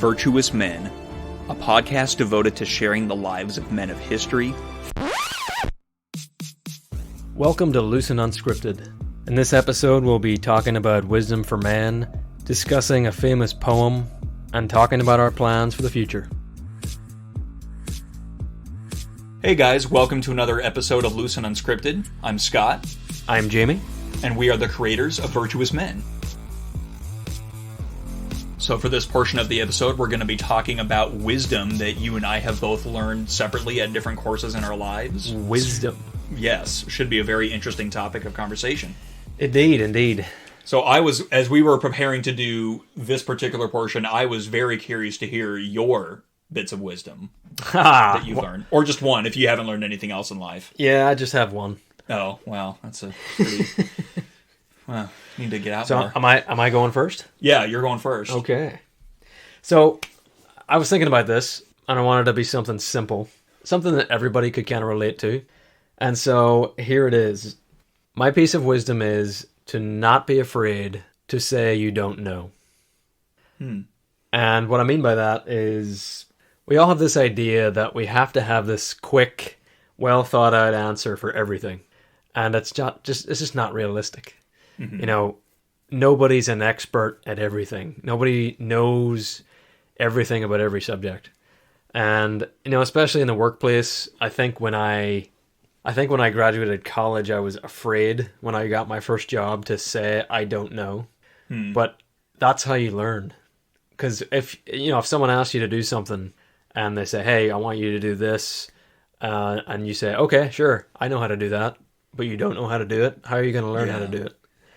Virtuous Men, a podcast devoted to sharing the lives of men of history. Welcome to Loose Unscripted. In this episode, we'll be talking about wisdom for man, discussing a famous poem, and talking about our plans for the future. Hey guys, welcome to another episode of Loose and Unscripted. I'm Scott. I'm Jamie. And we are the creators of Virtuous Men. So for this portion of the episode, we're going to be talking about wisdom that you and I have both learned separately at different courses in our lives. Wisdom. Yes, should be a very interesting topic of conversation. Indeed. So as we were preparing to do this particular portion, I was very curious to hear your bits of wisdom that you've learned. Or just one, if you haven't learned anything else in life. Yeah, I just have one. Oh, well, that's a pretty... well, need to get out so more. Am I going first? Yeah, you're going first. Okay. So, I was thinking about this, and I wanted to be something simple. Something that everybody could kind of relate to. And so, here it is. My piece of wisdom is to not be afraid to say you don't know. And what I mean by that is, we all have this idea that we have to have this quick, well thought out answer for everything. And it's just not realistic. Mm-hmm. You know, nobody's an expert at everything. Nobody knows everything about every subject. And, you know, especially in the workplace, I think when I graduated college, I was afraid when I got my first job to say I don't know. But that's how you learn. Because if someone asks you to do something and they say, hey, I want you to do this, and you say, okay, sure, I know how to do that, but you don't know how to do it, how are you going to learn how to do it?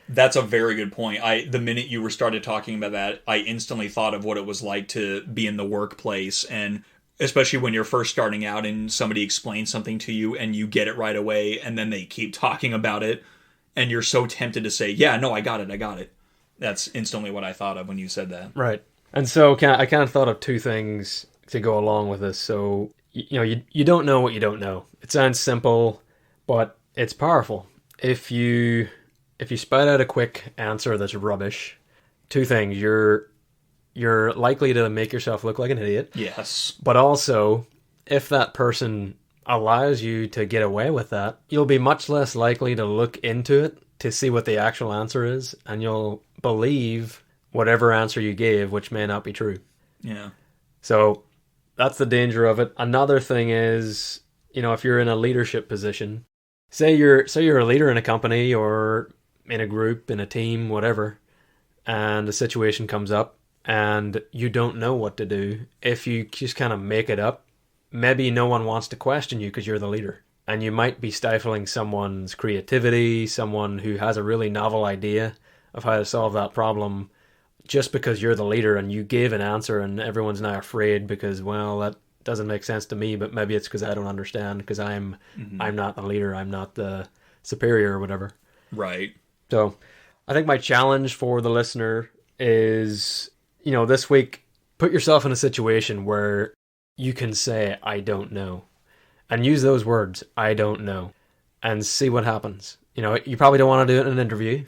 That's a very good point. The minute you started talking about that, I instantly thought of what it was like to be in the workplace, and especially when you're first starting out and somebody explains something to you and you get it right away, and then they keep talking about it, and you're so tempted to say, yeah, no, I got it. That's instantly what I thought of when you said that. Right. And so I kind of thought of two things to go along with this. So, you don't know what you don't know. It sounds simple, but it's powerful. If you spout out a quick answer that's rubbish, two things. You're likely to make yourself look like an idiot. Yes. But also, if that person allows you to get away with that, you'll be much less likely to look into it to see what the actual answer is, and you'll believe whatever answer you gave, which may not be true. Yeah. So that's the danger of it. Another thing is, if you're in a leadership position, say you're a leader in a company or in a group, in a team, whatever, and a situation comes up and you don't know what to do. If you just kind of make it up, maybe no one wants to question you because you're the leader. And you might be stifling someone's creativity, someone who has a really novel idea of how to solve that problem, just because you're the leader and you gave an answer and everyone's now afraid because, well, that doesn't make sense to me, but maybe it's because I don't understand because I'm not the leader, I'm not the superior or whatever. Right. So I think my challenge for the listener is, this week, put yourself in a situation where you can say, I don't know. And use those words, I don't know, and see what happens. You probably don't want to do it in an interview,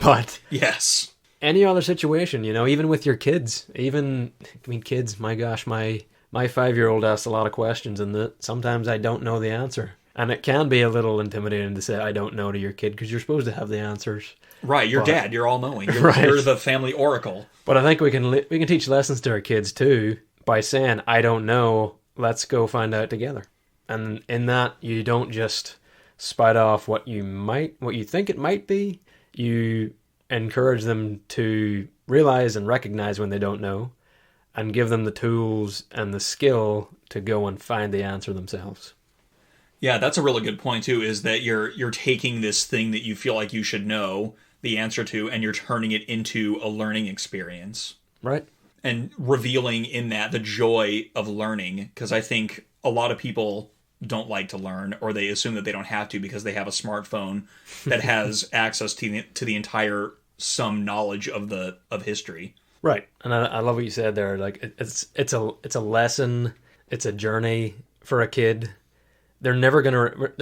but yes, any other situation, even with your kids, kids, my gosh, my 5-year-old asks a lot of questions and that sometimes I don't know the answer. And it can be a little intimidating to say I don't know to your kid because you're supposed to have the answers. Right, you're dad, you're all-knowing. You're the family oracle. But I think we can teach lessons to our kids too by saying, I don't know, let's go find out together. And in that, you don't just spout off what you think it might be. You encourage them to realize and recognize when they don't know, and give them the tools and the skill to go and find the answer themselves. Yeah, that's a really good point too, is that you're taking this thing that you feel like you should know the answer to, and you're turning it into a learning experience. Right. And revealing in that the joy of learning, because I think a lot of people don't like to learn, or they assume that they don't have to because they have a smartphone that has access to the entire some knowledge of history. Right. And I love what you said there. Like it's a lesson, it's a journey for a kid. They're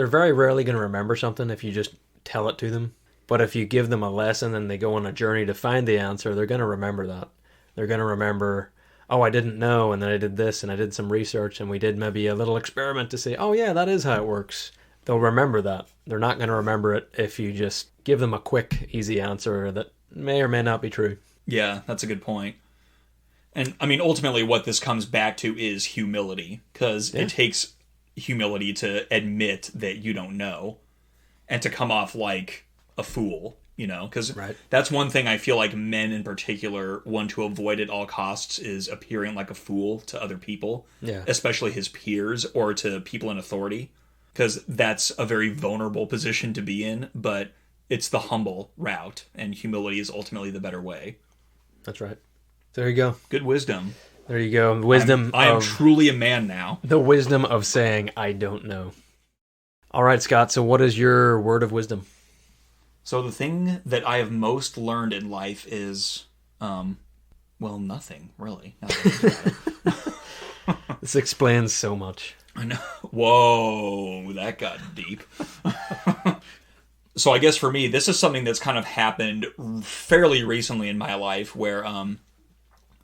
very rarely gonna remember something if you just tell it to them. But if you give them a lesson and they go on a journey to find the answer, they're gonna remember that. They're gonna remember, oh, I didn't know, and then I did this, and I did some research, and we did maybe a little experiment to say, oh yeah, that is how it works. They'll remember that. They're not going to remember it if you just give them a quick, easy answer that may or may not be true. Yeah, that's a good point. And, I mean, ultimately what this comes back to is humility, because it takes humility to admit that you don't know and to come off like a fool, you know? Because that's one thing I feel like men in particular want to avoid at all costs is appearing like a fool to other people, especially his peers or to people in authority, because that's a very vulnerable position to be in, but it's the humble route, and humility is ultimately the better way. That's right. There you go. Good wisdom. There you go. Wisdom. I am truly a man now. The wisdom of saying, I don't know. All right, Scott. So what is your word of wisdom? So the thing that I have most learned in life is, well, nothing, really. This explains so much. I know. Whoa, that got deep. So I guess for me, this is something that's kind of happened fairly recently in my life where I'm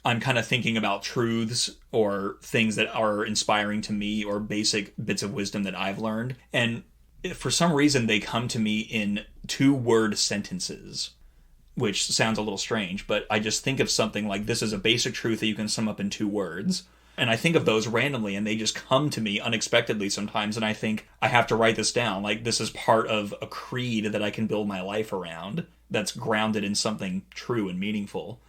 kind of thinking about truths or things that are inspiring to me or basic bits of wisdom that I've learned. And for some reason, they come to me in 2-word sentences, which sounds a little strange, but I just think of something like this is a basic truth that you can sum up in 2 words. And I think of those randomly, and they just come to me unexpectedly sometimes, and I think, I have to write this down. Like, this is part of a creed that I can build my life around that's grounded in something true and meaningful.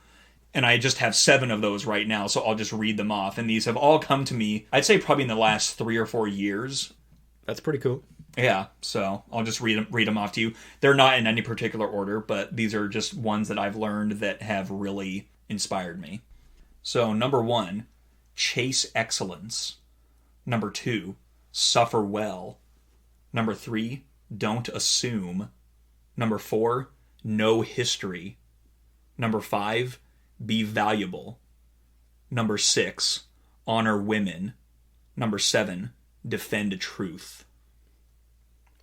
And I just have 7 of those right now, so I'll just read them off. And these have all come to me, I'd say probably in the last 3 or 4 years. That's pretty cool. Yeah, so I'll just read them off to you. They're not in any particular order, but these are just ones that I've learned that have really inspired me. So, number 1, chase excellence. Number 2, suffer well. Number 3, don't assume. Number 4, know history. Number 5, be valuable. Number 6, honor women. Number 7, defend truth.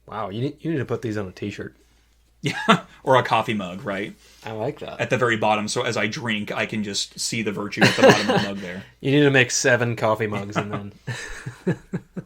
Wow, you need to put these on a t-shirt. Yeah, or a coffee mug, right? I like that. At the very bottom, so as I drink, I can just see the virtue at the bottom of the mug there. You need to make 7 coffee mugs and then...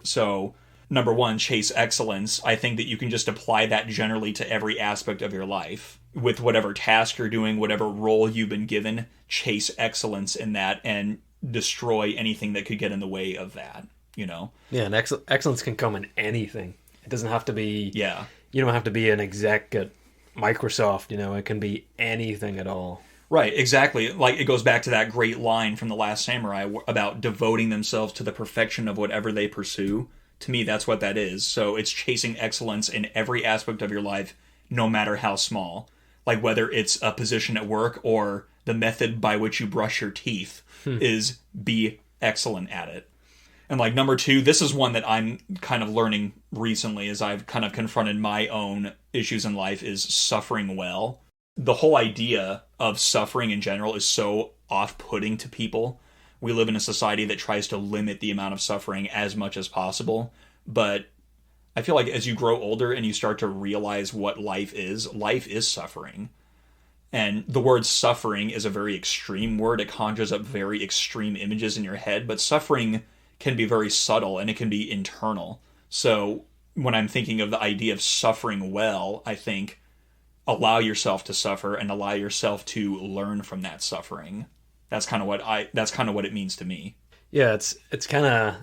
So, number 1, chase excellence. I think that you can just apply that generally to every aspect of your life. With whatever task you're doing, whatever role you've been given, chase excellence in that and destroy anything that could get in the way of that, you know? Yeah, and excellence can come in anything. It doesn't have to be... Yeah. You don't have to be an exec at Microsoft, you know, it can be anything at all. Right, exactly. Like, it goes back to that great line from The Last Samurai about devoting themselves to the perfection of whatever they pursue. To me, that's what that is. So it's chasing excellence in every aspect of your life, no matter how small. Like, whether it's a position at work or the method by which you brush your teeth is be excellent at it. And like number 2, this is one that I'm kind of learning recently as I've kind of confronted my own issues in life, is suffering well. The whole idea of suffering in general is so off-putting to people. We live in a society that tries to limit the amount of suffering as much as possible. But I feel like as you grow older and you start to realize what life is suffering. And the word suffering is a very extreme word. It conjures up very extreme images in your head, but suffering can be very subtle and it can be internal. So when I'm thinking of the idea of suffering well, I think allow yourself to suffer and allow yourself to learn from that suffering. That's kind of what it means to me. Yeah, it's kind of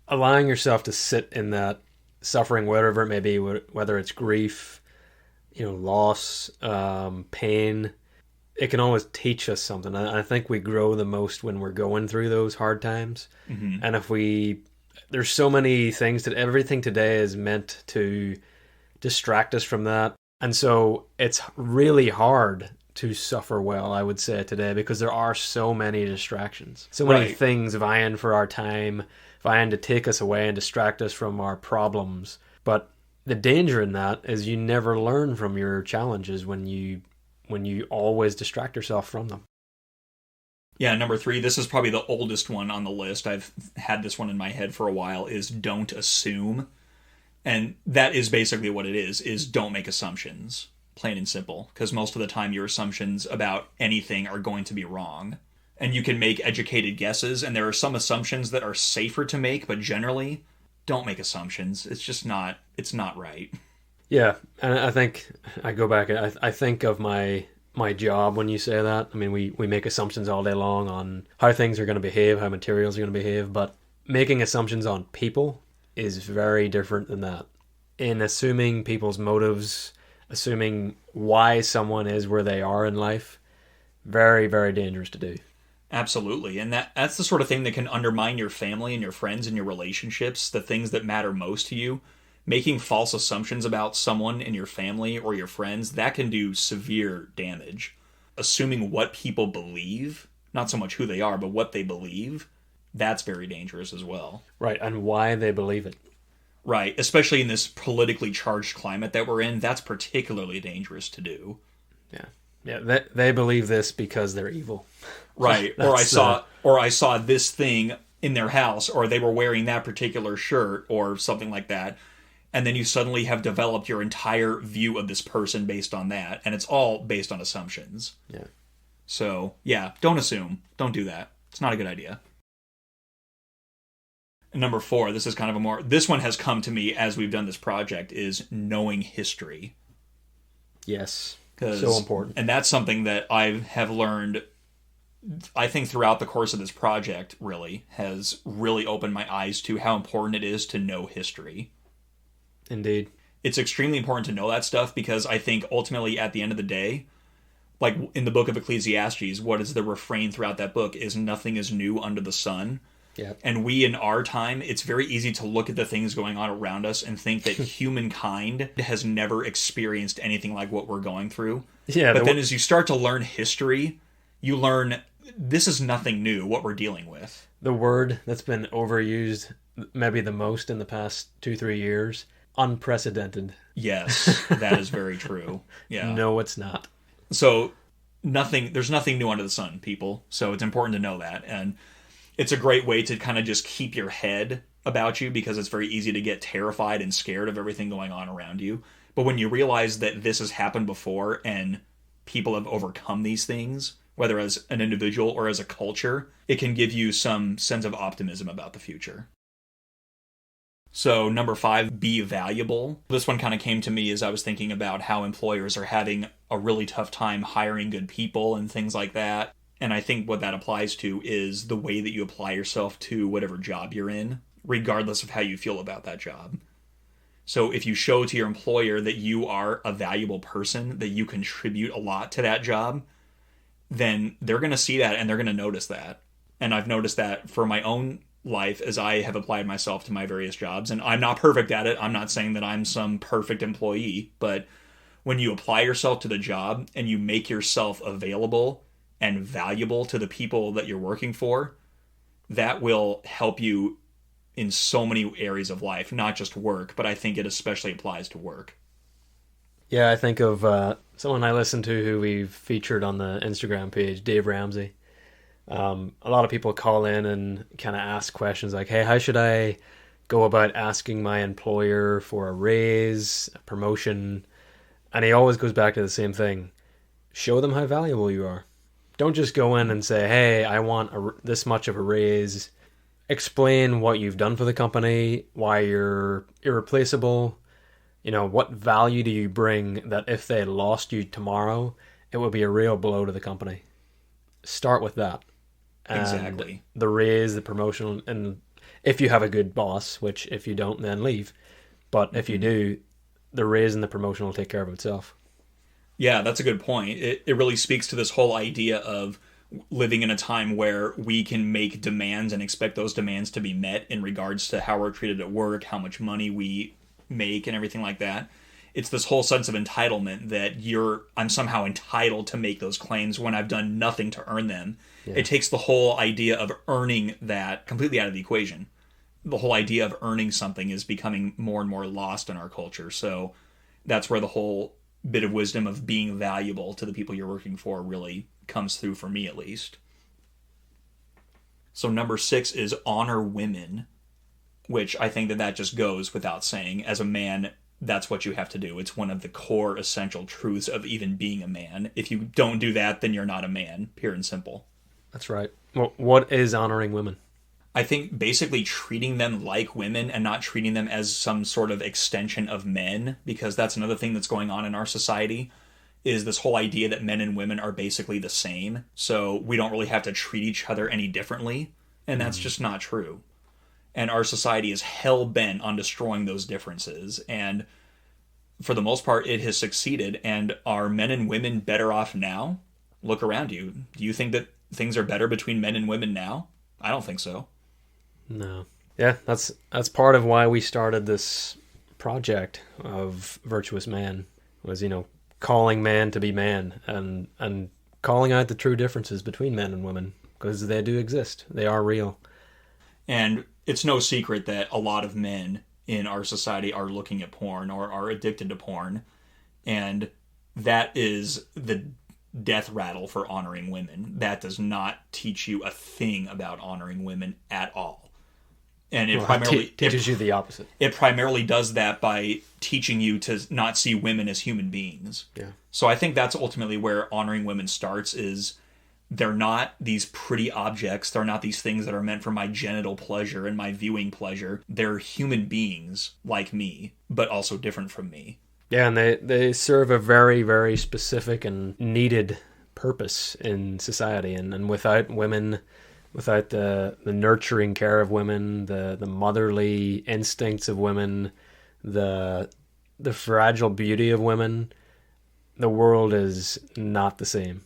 allowing yourself to sit in that suffering, whatever it may be, whether it's grief, you know, loss, pain. It can always teach us something. I think we grow the most when we're going through those hard times. Mm-hmm. And there's so many things that everything today is meant to distract us from that. And so it's really hard to suffer well, I would say, today, because there are so many distractions. So many things vying for our time, vying to take us away and distract us from our problems. But the danger in that is you never learn from your challenges when you always distract yourself from them. Yeah, number 3, this is probably the oldest one on the list. I've had this one in my head for a while, is don't assume. And that is basically what it is don't make assumptions, plain and simple. Because most of the time your assumptions about anything are going to be wrong. and you can make educated guesses, and there are some assumptions that are safer to make, but generally, don't make assumptions. It's not right. Yeah, and I think I go back. I think of my job when you say that. I mean, we make assumptions all day long on how things are going to behave, how materials are going to behave, but making assumptions on people is very different than that. In assuming people's motives, assuming why someone is where they are in life, very, very dangerous to do. Absolutely. And that's the sort of thing that can undermine your family and your friends and your relationships, the things that matter most to you. Making false assumptions about someone in your family or your friends, that can do severe damage. Assuming what people believe, not so much who they are, but what they believe, that's very dangerous as well. Right, and why they believe it. Right, especially in this politically charged climate that we're in, that's particularly dangerous to do. Yeah, they believe this because they're evil. Right, or I saw this thing in their house, or they were wearing that particular shirt, or something like that. And then you suddenly have developed your entire view of this person based on that, and it's all based on assumptions. Yeah. So, yeah, don't assume. Don't do that. It's not a good idea. And number 4, this is kind of this one has come to me as we've done this project, is knowing history. Yes. So important. And that's something that I have learned, I think, throughout the course of this project, really, has really opened my eyes to how important it is to know history. Indeed. It's extremely important to know that stuff, because I think ultimately at the end of the day, like in the book of Ecclesiastes, what is the refrain throughout that book is nothing is new under the sun. Yeah. And we in our time, it's very easy to look at the things going on around us and think that humankind has never experienced anything like what we're going through. Yeah. But then as you start to learn history, you learn this is nothing new, what we're dealing with. The word that's been overused maybe the most in the past 2-3 years, unprecedented. Yes, that is very true. Yeah. No, it's not. So there's nothing new under the sun, people. So it's important to know that. And it's a great way to kind of just keep your head about you, because it's very easy to get terrified and scared of everything going on around you. But when you realize that this has happened before and people have overcome these things, whether as an individual or as a culture, it can give you some sense of optimism about the future. So number 5, be valuable. This one kind of came to me as I was thinking about how employers are having a really tough time hiring good people and things like that. And I think what that applies to is the way that you apply yourself to whatever job you're in, regardless of how you feel about that job. So if you show to your employer that you are a valuable person, that you contribute a lot to that job, then they're going to see that and they're going to notice that. And I've noticed that for my own life as I have applied myself to my various jobs. And I'm not perfect at it. I'm not saying that I'm some perfect employee, but when you apply yourself to the job and you make yourself available and valuable to the people that you're working for, that will help you in so many areas of life, not just work, but I think it especially applies to work. Yeah, I think of someone I listen to who we've featured on the Instagram page, Dave Ramsey. A lot of people call in and kind of ask questions like, hey, how should I go about asking my employer for a raise, a promotion? And he always goes back to the same thing. Show them how valuable you are. Don't just go in and say, hey, I want this much of a raise. Explain what you've done for the company, why you're irreplaceable. You know, what value do you bring that if they lost you tomorrow, it would be a real blow to the company. Start with that. And exactly. The raise, the promotion, and if you have a good boss, which if you don't, then leave. But if you do, the raise and the promotion will take care of itself. Yeah, that's a good point. It really speaks to this whole idea of living in a time where we can make demands and expect those demands to be met in regards to how we're treated at work, how much money we make, and everything like that. It's this whole sense of entitlement that I'm somehow entitled to make those claims when I've done nothing to earn them. Yeah. It takes the whole idea of earning that completely out of the equation. The whole idea of earning something is becoming more and more lost in our culture. So that's where the whole bit of wisdom of being valuable to the people you're working for really comes through, for me at least. So number 6 is honor women, which I think that just goes without saying. As a man, that's what you have to do. It's one of the core essential truths of even being a man. If you don't do that, then you're not a man, pure and simple. That's right. Well, what is honoring women? I think basically treating them like women and not treating them as some sort of extension of men, because that's another thing that's going on in our society, is this whole idea that men and women are basically the same. So we don't really have to treat each other any differently. And that's just not true. And our society is hell-bent on destroying those differences. And for the most part, it has succeeded. And are men and women better off now? Look around you. Do you think that things are better between men and women now? I don't think so. No. Yeah, that's part of why we started this project of Virtuous Man, was, calling man to be man and calling out the true differences between men and women, because they do exist. They are real. And it's no secret that a lot of men in our society are looking at porn or are addicted to porn. And that is the death rattle for honoring women. That does not teach you a thing about honoring women at all. And it primarily teaches you the opposite. It primarily does that by teaching you to not see women as human beings. Yeah. So I think that's ultimately where honoring women starts, is they're not these pretty objects. They're not these things that are meant for my genital pleasure and my viewing pleasure. They're human beings like me, but also different from me. Yeah, and they serve a very, very specific and needed purpose in society. And without women, without the nurturing care of women, the motherly instincts of women, the fragile beauty of women, the world is not the same.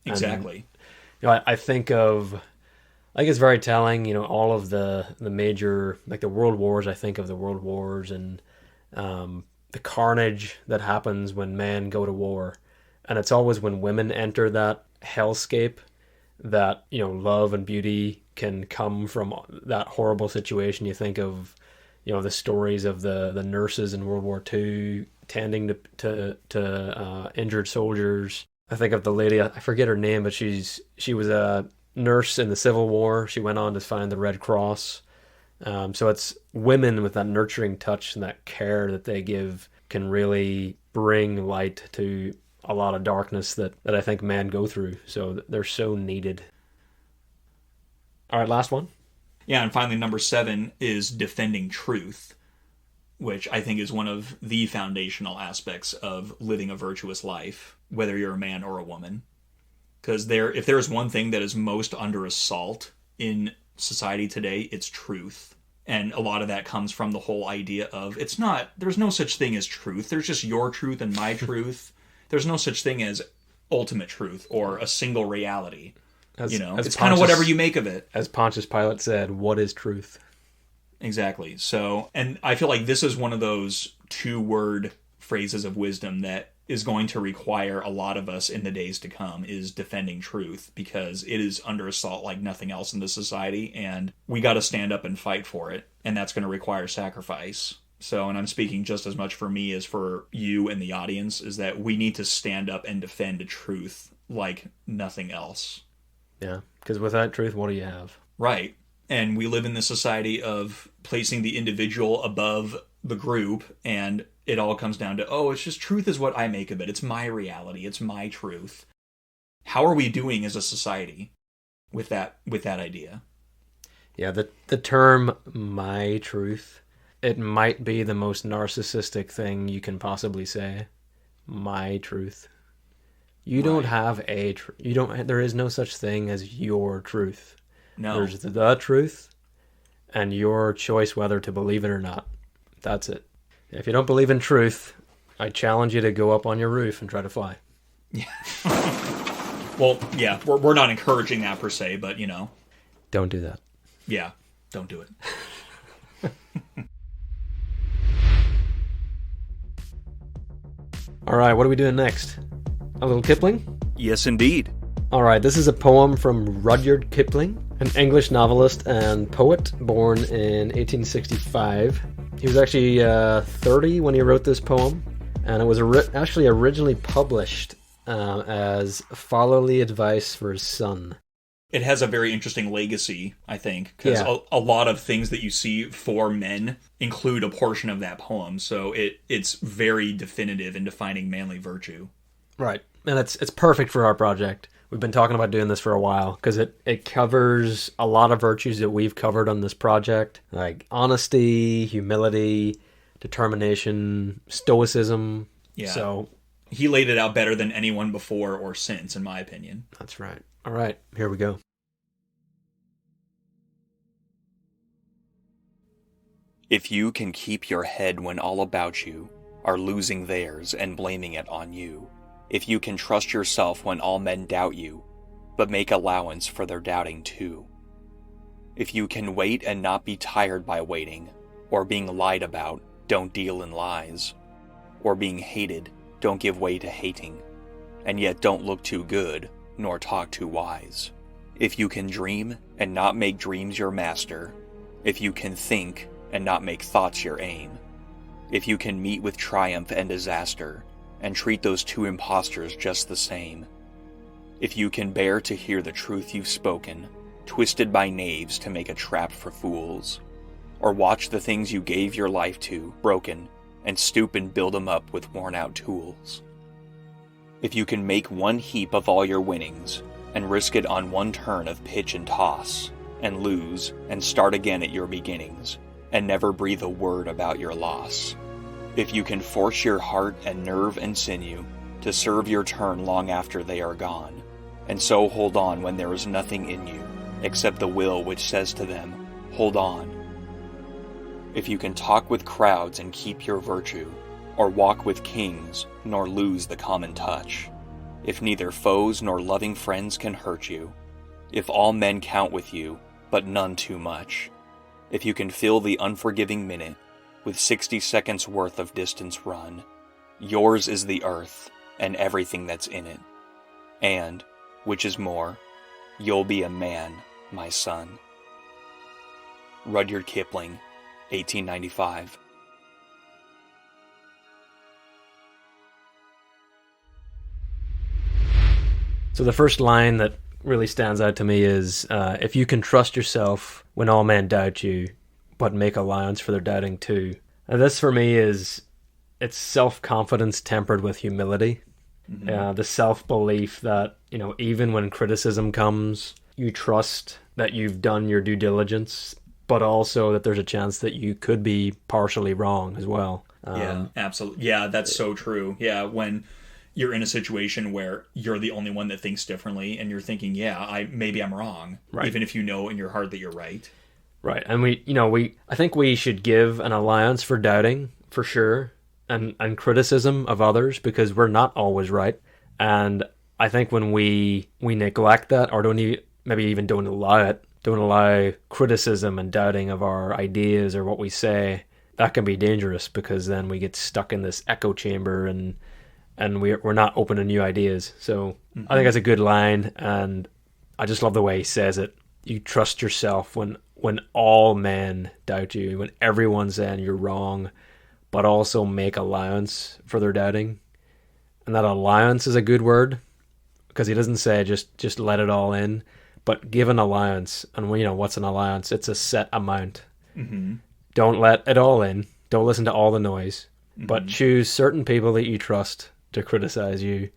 Exactly. And, I think of, it's very telling, all of the major, like the world wars, I think of the world wars and the carnage that happens when men go to war. And it's always when women enter that hellscape that, love and beauty can come from that horrible situation. You think of, the stories of the nurses in World War II tending to injured soldiers. I think of the lady, I forget her name, but she was a nurse in the Civil War. She went on to find the Red Cross. So it's women with that nurturing touch and that care that they give can really bring light to a lot of darkness that I think men go through. So they're so needed. All right, last one. Yeah, and finally, number 7 is defending truth, which I think is one of the foundational aspects of living a virtuous life, whether you're a man or a woman. Because if there's one thing that is most under assault in society today, it's truth. And a lot of that comes from the whole idea of there's no such thing as truth. There's just your truth and my truth. There's no such thing as ultimate truth or a single reality. It's kind of whatever you make of it. As Pontius Pilate said, what is truth? Exactly. So, and I feel like this is one of those 2-word phrases of wisdom that is going to require a lot of us in the days to come, is defending truth, because it is under assault like nothing else in this society, and we got to stand up and fight for it, and that's going to require sacrifice. So, and I'm speaking just as much for me as for you and the audience, is that we need to stand up and defend the truth like nothing else. Yeah, because without truth, what do you have? Right. And we live in this society of placing the individual above the group, and it all comes down to, it's just truth is what I make of it. It's my reality. It's my truth. How are we doing as a society with that idea? Yeah, the term "my truth," it might be the most narcissistic thing you can possibly say. My truth. You don't have a truth. There is no such thing as your truth. No. There's the truth and your choice whether to believe it or not. That's it. If you don't believe in truth, I challenge you to go up on your roof and try to fly. Yeah. Well, yeah, we're not encouraging that per se, but Don't do that. Yeah, don't do it. All right, what are we doing next? A little Kipling? Yes, indeed. All right, this is a poem from Rudyard Kipling, an English novelist and poet born in 1865. He was actually 30 when he wrote this poem, and it was actually originally published as fatherly advice for his son. It has a very interesting legacy, I think, because a lot of things that you see for men include a portion of that poem, so it's very definitive in defining manly virtue. Right, and it's perfect for our project. we've been talking about doing this for a while because it covers a lot of virtues that we've covered on this project, like honesty, humility, determination, stoicism. Yeah. So he laid it out better than anyone before or since, in my opinion. That's right. All right, here we go. If you can keep your head when all about you are losing theirs and blaming it on you, if you can trust yourself when all men doubt you, but make allowance for their doubting too, if you can wait and not be tired by waiting, or being lied about, don't deal in lies, or being hated, don't give way to hating, and yet don't look too good, nor talk too wise, if you can dream and not make dreams your master, if you can think and not make thoughts your aim, if you can meet with triumph and disaster, and treat those two impostors just the same, if you can bear to hear the truth you've spoken, twisted by knaves to make a trap for fools, or watch the things you gave your life to broken, and stoop and build them up with worn-out tools, if you can make one heap of all your winnings, and risk it on one turn of pitch and toss, and lose, and start again at your beginnings, and never breathe a word about your loss. If you can force your heart and nerve and sinew to serve your turn long after they are gone, and so hold on when there is nothing in you except the will which says to them, hold on. If you can talk with crowds and keep your virtue, or walk with kings nor lose the common touch, if neither foes nor loving friends can hurt you, if all men count with you, but none too much, if you can fill the unforgiving minute with 60 seconds worth of distance run, yours is the earth and everything that's in it. And, which is more, you'll be a man, my son. Rudyard Kipling, 1895. So the first line that really stands out to me is, if you can trust yourself when all men doubt you, but make allowance for their doubting too. And this for me it's self-confidence tempered with humility. The self-belief that, even when criticism comes, you trust that you've done your due diligence, but also that there's a chance that you could be partially wrong as well. Yeah, absolutely. Yeah, that's so true. Yeah, when you're in a situation where you're the only one that thinks differently and you're thinking, maybe I'm wrong, right, even if you know in your heart that you're right. Right. And I think we should give an allowance for doubting, for sure, and criticism of others, because we're not always right. And I think when we neglect that, or maybe even don't allow criticism and doubting of our ideas or what we say, that can be dangerous, because then we get stuck in this echo chamber and we're not open to new ideas. So I think that's a good line, and I just love the way he says it. You trust yourself when all men doubt you, when everyone's saying you're wrong, but also make allowance for their doubting. And that allowance is a good word, because he doesn't say just let it all in, but give an allowance. And what's an allowance? It's a set amount. Mm-hmm. Don't let it all in. Don't listen to all the noise, but choose certain people that you trust to criticize you.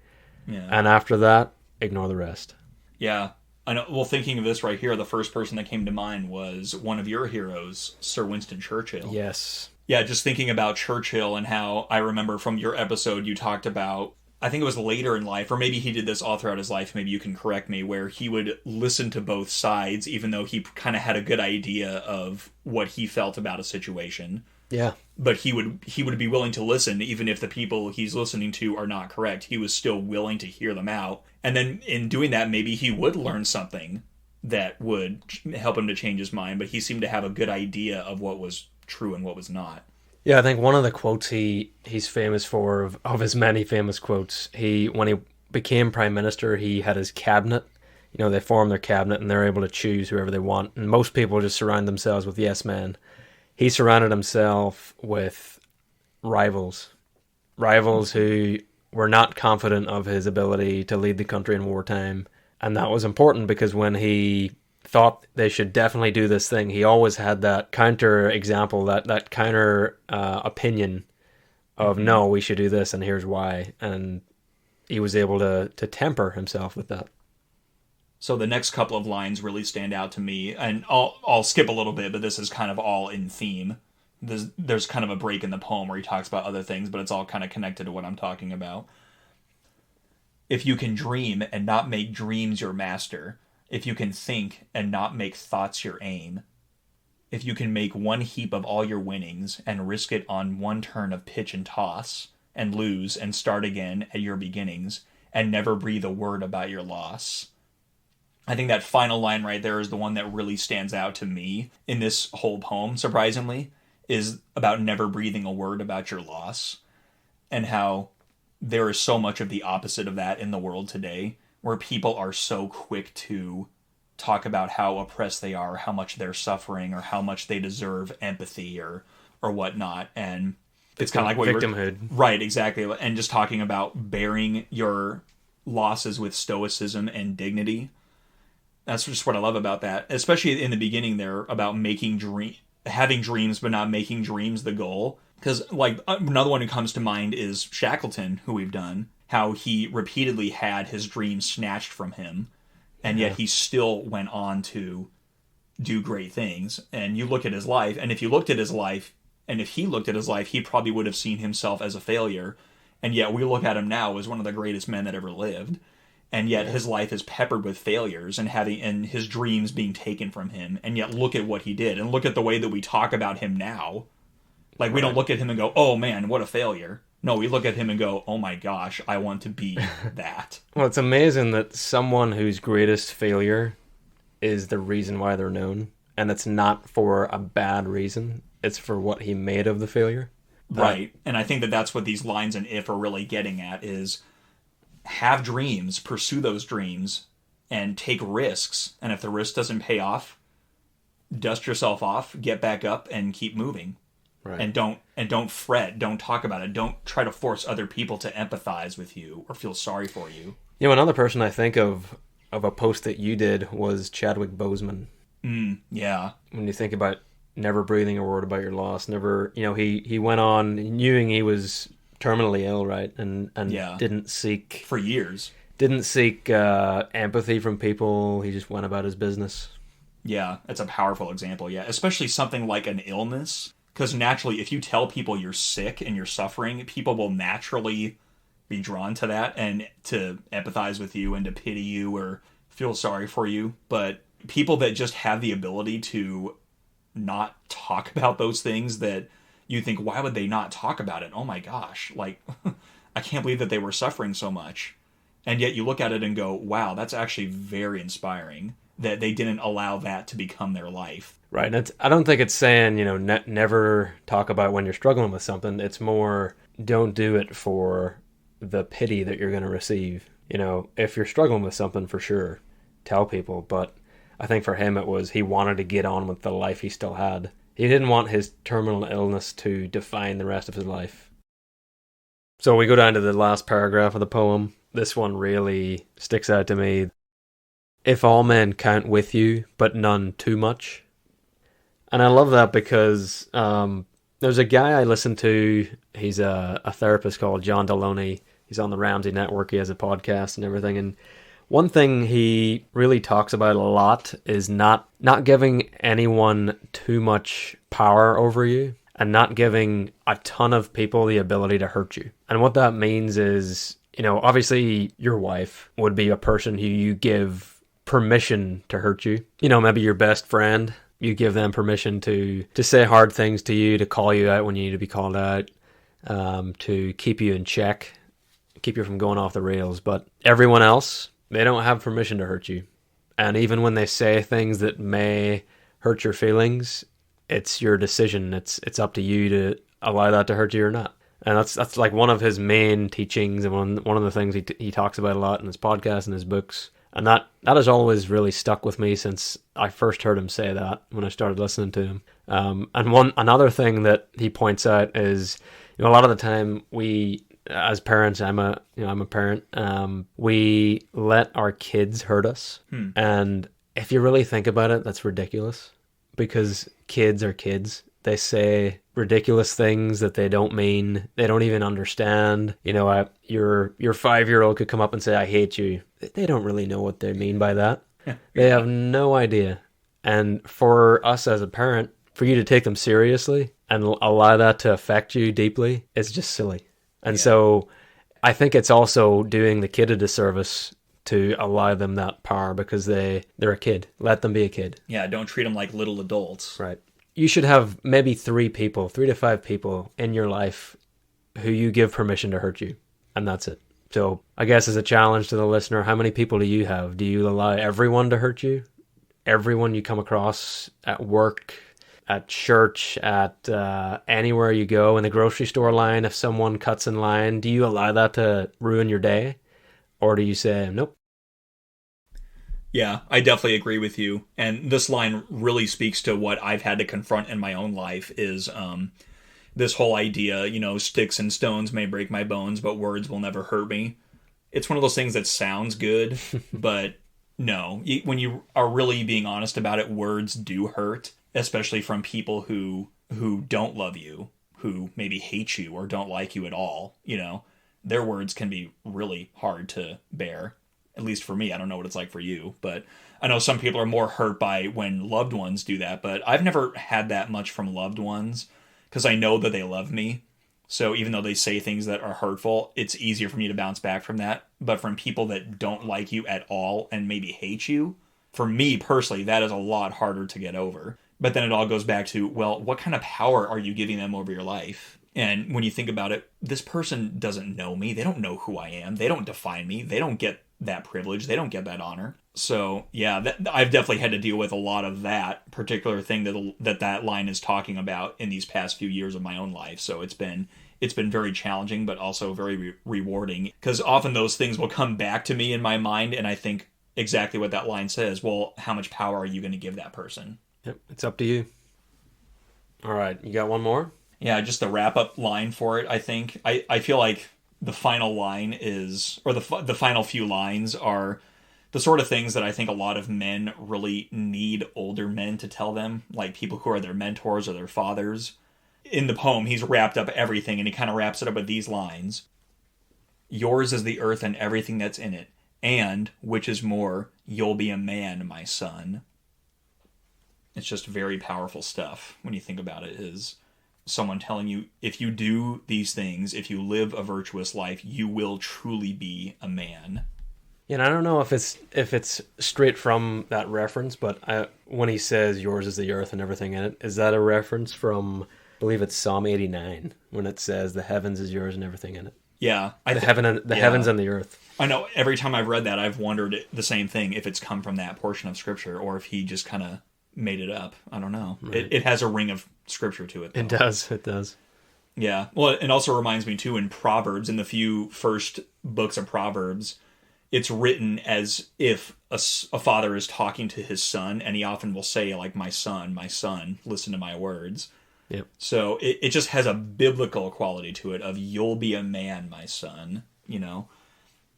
Yeah. And after that, ignore the rest. Yeah. I know. Well, thinking of this right here, the first person that came to mind was one of your heroes, Sir Winston Churchill. Yes. Yeah, just thinking about Churchill and how I remember from your episode you talked about, I think it was later in life, or maybe he did this all throughout his life, maybe you can correct me, where he would listen to both sides, even though he kind of had a good idea of what he felt about a situation. Yeah. But he would be willing to listen, even if the people he's listening to are not correct. He was still willing to hear them out. And then in doing that, maybe he would learn something that would help him to change his mind. But he seemed to have a good idea of what was true and what was not. Yeah, I think one of the quotes he's famous for, of his many famous quotes, when he became prime minister, he had his cabinet. They form their cabinet and they're able to choose whoever they want. And most people just surround themselves with yes men. He surrounded himself with rivals who were not confident of his ability to lead the country in wartime. And that was important, because when he thought they should definitely do this thing, he always had that counter example, that counter opinion of, no, we should do this and here's why. And he was able to temper himself with that. So the next couple of lines really stand out to me, and I'll skip a little bit, but this is kind of all in theme. There's kind of a break in the poem where he talks about other things, but it's all kind of connected to what I'm talking about. If you can dream and not make dreams your master, if you can think and not make thoughts your aim, if you can make one heap of all your winnings and risk it on one turn of pitch and toss, and lose and start again at your beginnings, and never breathe a word about your loss. I think that final line right there is the one that really stands out to me in this whole poem, surprisingly, is about never breathing a word about your loss, and how there is so much of the opposite of that in the world today, where people are so quick to talk about how oppressed they are, how much they're suffering, or how much they deserve empathy or whatnot. And it's kind of like what victimhood. Right, exactly. And just talking about bearing your losses with stoicism and dignity. That's just what I love about that, especially in the beginning there, about having dreams but not making dreams the goal. Because like another one who comes to mind is Shackleton, who we've done, how he repeatedly had his dreams snatched from him, and yet he still went on to do great things. And you look at his life, and if he looked at his life, he probably would have seen himself as a failure. And yet we look at him now as one of the greatest men that ever lived. And yet his life is peppered with failures and his dreams being taken from him. And yet look at what he did, and look at the way that we talk about him now. Like, we don't look at him and go, oh man, what a failure. No, we look at him and go, oh my gosh, I want to be that. Well, it's amazing that someone whose greatest failure is the reason why they're known, and it's not for a bad reason. It's for what he made of the failure. Right. And I think that that's what these lines in If are really getting at, is have dreams, pursue those dreams, and take risks. And if the risk doesn't pay off, dust yourself off, get back up, and keep moving. Right. And don't fret, don't talk about it, don't try to force other people to empathize with you or feel sorry for you. You know, another person I think of a post that you did was Chadwick Boseman. Yeah. When you think about never breathing a word about your loss, never, you know, he went on knowing he was terminally ill, right? And didn't seek for years. Didn't seek empathy from people. He just went about his business. Yeah, that's a powerful example. Yeah, especially something like an illness. Because naturally, if you tell people you're sick and you're suffering, people will naturally be drawn to that and to empathize with you and to pity you or feel sorry for you. But people that just have the ability to not talk about those things, that you think, why would they not talk about it? Oh my gosh, like, I can't believe that they were suffering so much. And yet you look at it and go, wow, that's actually very inspiring that they didn't allow that to become their life. Right. And I don't think it's saying, you know, never talk about when you're struggling with something. It's more, don't do it for the pity that you're going to receive. You know, if you're struggling with something, for sure, tell people. But I think for him, it was he wanted to get on with the life he still had. He didn't want his terminal illness to define the rest of his life. So we go down to the last paragraph of the poem. This one really sticks out to me. If all men count with you, but none too much. And I love that because there's a guy I listen to. He's a therapist called John Deloney. He's on the Ramsey Network. He has a podcast and everything. And one thing he really talks about a lot is not giving anyone too much power over you and not giving a ton of people the ability to hurt you. And what that means is, you know, obviously your wife would be a person who you give permission to hurt you. You know, maybe your best friend, you give them permission to say hard things to you, to call you out when you need to be called out, to keep you in check, keep you from going off the rails. But everyone else, they don't have permission to hurt you. And even when they say things that may hurt your feelings, it's your decision. It's up to you to allow that to hurt you or not. And that's like one of his main teachings, and one of the things he talks about a lot in his podcast and his books. And that has always really stuck with me since I first heard him say that when I started listening to him. And another thing that he points out is, you know, a lot of the time we, as parents, I'm a parent, we let our kids hurt us. And if you really think about it, that's ridiculous, because kids are kids. They say ridiculous things that they don't mean. They don't even understand. You know, your 5-year-old could come up and say, I hate you. They don't really know what they mean by that. They have no idea. And for us as a parent, for you to take them seriously and allow that to affect you deeply is just silly. And so I think it's also doing the kid a disservice to allow them that power because they're a kid. Let them be a kid. Yeah, don't treat them like little adults. Right. You should have maybe 3 to 5 people in your life who you give permission to hurt you. And that's it. So I guess as a challenge to the listener, how many people do you have? Do you allow everyone to hurt you? Everyone you come across at work, at church, at anywhere you go, in the grocery store line, if someone cuts in line, do you allow that to ruin your day? Or do you say, nope? Yeah, I definitely agree with you. And this line really speaks to what I've had to confront in my own life is this whole idea, sticks and stones may break my bones, but words will never hurt me. It's one of those things that sounds good, but no. When you are really being honest about it, words do hurt, especially from people who don't love you, who maybe hate you or don't like you at all. Their words can be really hard to bear. At least for me. I don't know what it's like for you, but I know some people are more hurt by when loved ones do that, but I've never had that much from loved ones because I know that they love me. So even though they say things that are hurtful, it's easier for me to bounce back from that. But from people that don't like you at all and maybe hate you, for me personally, that is a lot harder to get over. But then it all goes back to, well, what kind of power are you giving them over your life? And when you think about it, this person doesn't know me. They don't know who I am. They don't define me. They don't get that privilege. They don't get that honor. So yeah, I've definitely had to deal with a lot of that particular thing that line is talking about in these past few years of my own life. So it's been very challenging, but also very rewarding because often those things will come back to me in my mind. And I think exactly what that line says. Well, how much power are you going to give that person? Yep. It's up to you. All right. You got one more? Yeah. Just the wrap up line for it. I think I feel like the final line is, or the final few lines are the sort of things that I think a lot of men really need older men to tell them, like people who are their mentors or their fathers. In the poem, he's wrapped up everything, and he kind of wraps it up with these lines. Yours is the earth and everything that's in it, and, which is more, you'll be a man, my son. It's just very powerful stuff when you think about it, is someone telling you, if you do these things, if you live a virtuous life, you will truly be a man. Yeah, and I don't know if it's straight from that reference, but when he says yours is the earth and everything in it, is that a reference from, I believe it's Psalm 89, when it says the heavens is yours and everything in it? Yeah. The heavens and the earth. I know, every time I've read that, I've wondered the same thing, if it's come from that portion of Scripture, or if he just kind of made it up. I don't know. Right. It has a ring of Scripture to it, though. It does. Yeah. Well, it also reminds me, too, in Proverbs, in the few first books of Proverbs, it's written as if a father is talking to his son, and he often will say, like, my son, listen to my words. Yep. So it just has a biblical quality to it of, you'll be a man, my son,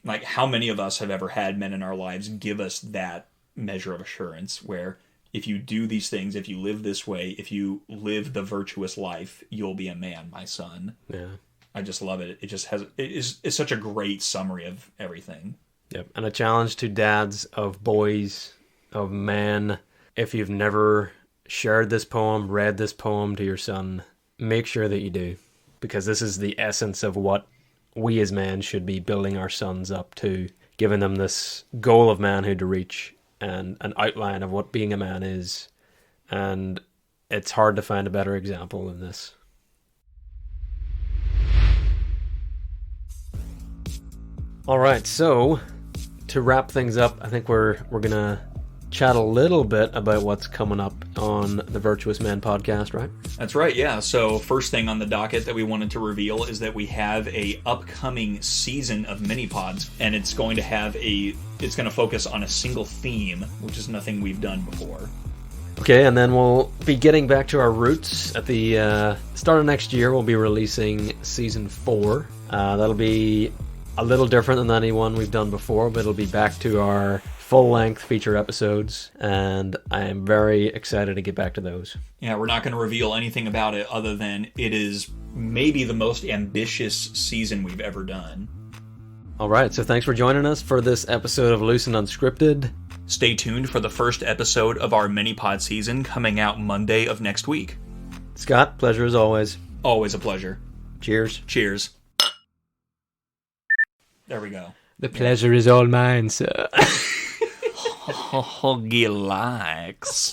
Like, how many of us have ever had men in our lives give us that measure of assurance where if you do these things, if you live this way, if you live the virtuous life, you'll be a man, my son. Yeah. I just love it. It's such a great summary of everything. Yep. And a challenge to dads of boys, of men, if you've never shared this poem, read this poem to your son, make sure that you do. Because this is the essence of what we as men should be building our sons up to, giving them this goal of manhood to reach and an outline of what being a man is. And it's hard to find a better example than this. All right, so to wrap things up, I think we're going to chat a little bit about what's coming up on the Virtuous Men podcast, right? That's right, yeah. So first thing on the docket that we wanted to reveal is that we have a upcoming season of mini-pods, and it's going to focus on a single theme, which is nothing we've done before. Okay, and then we'll be getting back to our roots. At the start of next year, we'll be releasing Season 4. That'll be a little different than any one we've done before, but it'll be back to our full-length feature episodes, and I am very excited to get back to those. Yeah, we're not going to reveal anything about it other than it is maybe the most ambitious season we've ever done. All right, so thanks for joining us for this episode of Loose and Unscripted. Stay tuned for the first episode of our mini-pod season coming out Monday of next week. Scott, pleasure as always. Always a pleasure. Cheers. Cheers. There we go. The pleasure is all mine, sir. Relax.